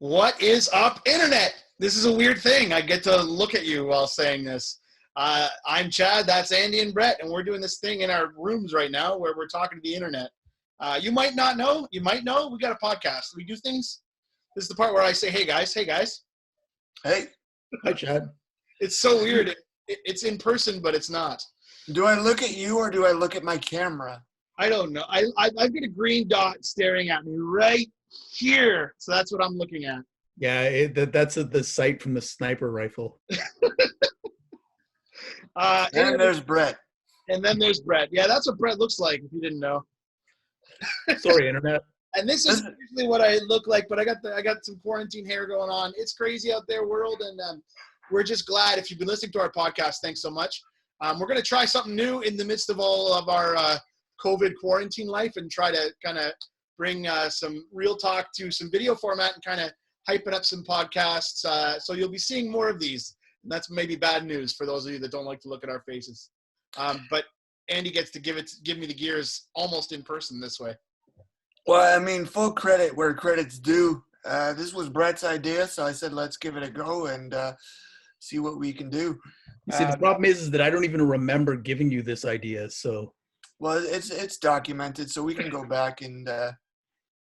What is up, Internet? This is a weird thing. I get to look at you while saying this. I'm Chad, that's Andy and Brett, and we're doing this thing in our rooms right now where we're talking to the Internet. You might not know. You might know. We got a podcast. We do things. This is the part where I say, hey, guys. Hey, guys. Hey. Hi, Chad. It's so weird. It's in person, but it's not. Do I look at you or do I look at my camera? I don't know. I've got a green dot staring at me right here. So that's what I'm looking at. Yeah, that's the sight from the sniper rifle. And there's Brett. And then there's Brett. Yeah, that's what Brett looks like, if you didn't know. Sorry, Internet. And this is usually what I look like, but I got some quarantine hair going on. It's crazy out there, world, and we're just glad. If you've been listening to our podcast, thanks so much. We're going to try something new in the midst of all of our COVID quarantine life and try to kind of bring some real talk to some video format and kind of hyping up some podcasts. So you'll be seeing more of these. And that's maybe bad news for those of you that don't like to look at our faces. But Andy gets to give me the gears almost in person this way. Well, I mean, full credit where credit's due. This was Brett's idea, so I said, let's give it a go and see what we can do. You see, the problem is that I don't even remember giving you this idea. So, well, it's documented, so we can go back and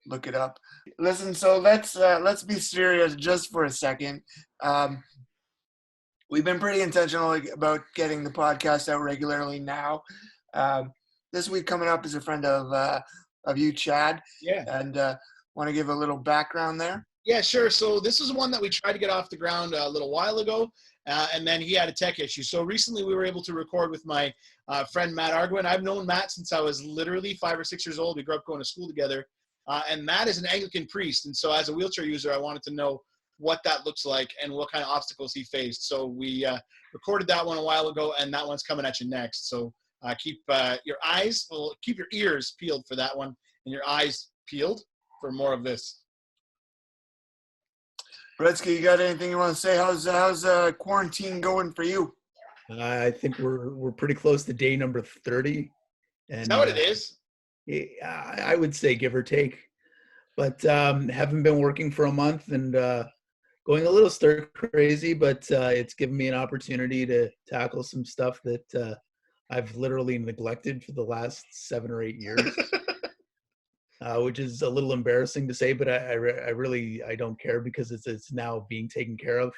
look it up. Listen, so let's be serious just for a second. We've been pretty intentional about getting the podcast out regularly now. This week coming up is a friend of you, Chad. Yeah. And want to give a little background there? Yeah, sure. So this is one that we tried to get off the ground a little while ago, and then he had a tech issue. So recently we were able to record with my friend Matt Arguin. I've known Matt since I was literally 5 or 6 years old. We grew up going to school together. And Matt is an Anglican priest. And so as a wheelchair user, I wanted to know what that looks like and what kind of obstacles he faced. So we recorded that one a while ago, and that one's coming at you next. So keep your ears peeled for that one and your eyes peeled for more of this. Bretsky, you got anything you want to say? How's quarantine going for you? I think we're pretty close to day number 30. And, is that what it is? I would say give or take. But haven't been working for a month and going a little stir crazy, but it's given me an opportunity to tackle some stuff that I've literally neglected for the last 7 or 8 years, which is a little embarrassing to say, but I really don't care because it's now being taken care of.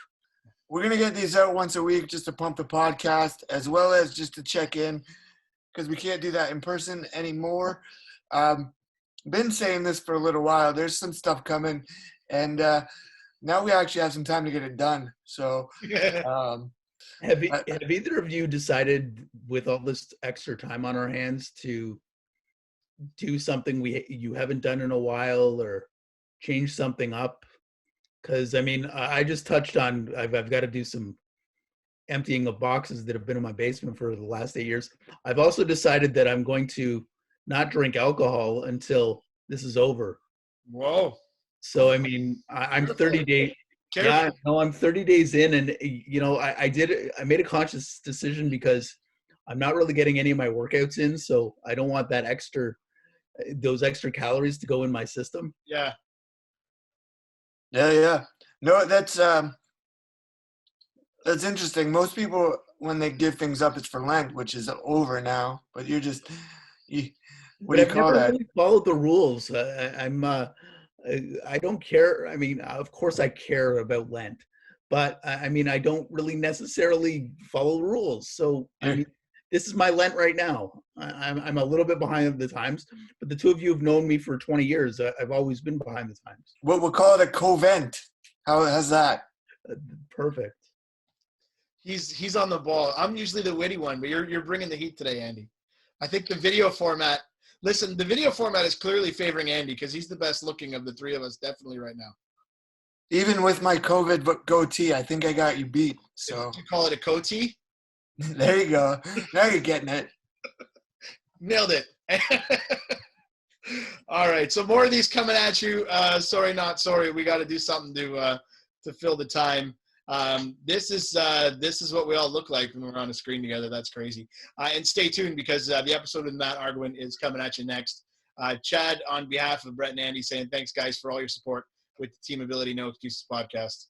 We're going to get these out once a week just to pump the podcast as well as just to check in because we can't do that in person anymore. Been saying this for a little while. There's some stuff coming and now we actually have some time to get it done. So have either of you decided with all this extra time on our hands to do something you haven't done in a while or change something up? Because I mean, I just touched on I've got to do some emptying of boxes that have been in my basement for the last 8 years. I've also decided that I'm going to not drink alcohol until this is over. Whoa. So I mean, I'm 30 days. Yeah, no, I'm 30 days in, and you know, I made a conscious decision because I'm not really getting any of my workouts in, so I don't want those extra calories to go in my system. Yeah. Yeah. No, that's interesting. Most people, when they give things up, it's for Lent, which is over now. But what do you call that? Really followed the rules. I don't care. I mean, of course I care about Lent, but I mean, I don't really necessarily follow the rules. So I mean, this is my Lent right now. I'm a little bit behind the times, but the two of you have known me for 20 years. I've always been behind the times. Well, we'll call it a covent. How's that? Perfect. He's on the ball. I'm usually the witty one, but you're bringing the heat today, Andy. I think the video format. Listen, the video format is clearly favoring Andy because he's the best looking of the three of us, definitely right now. Even with my COVID goatee, I think I got you beat. So you call it a goatee? There you go. Now you're getting it. Nailed it. All right, so more of these coming at you. Sorry, not sorry. We got to do something to fill the time. This is what we all look like when we're on a screen together. That's crazy. And stay tuned because the episode with Matt Arguin is coming at you next. Chad, on behalf of Brett and Andy, saying thanks, guys, for all your support. with the Team Ability No Excuses podcast.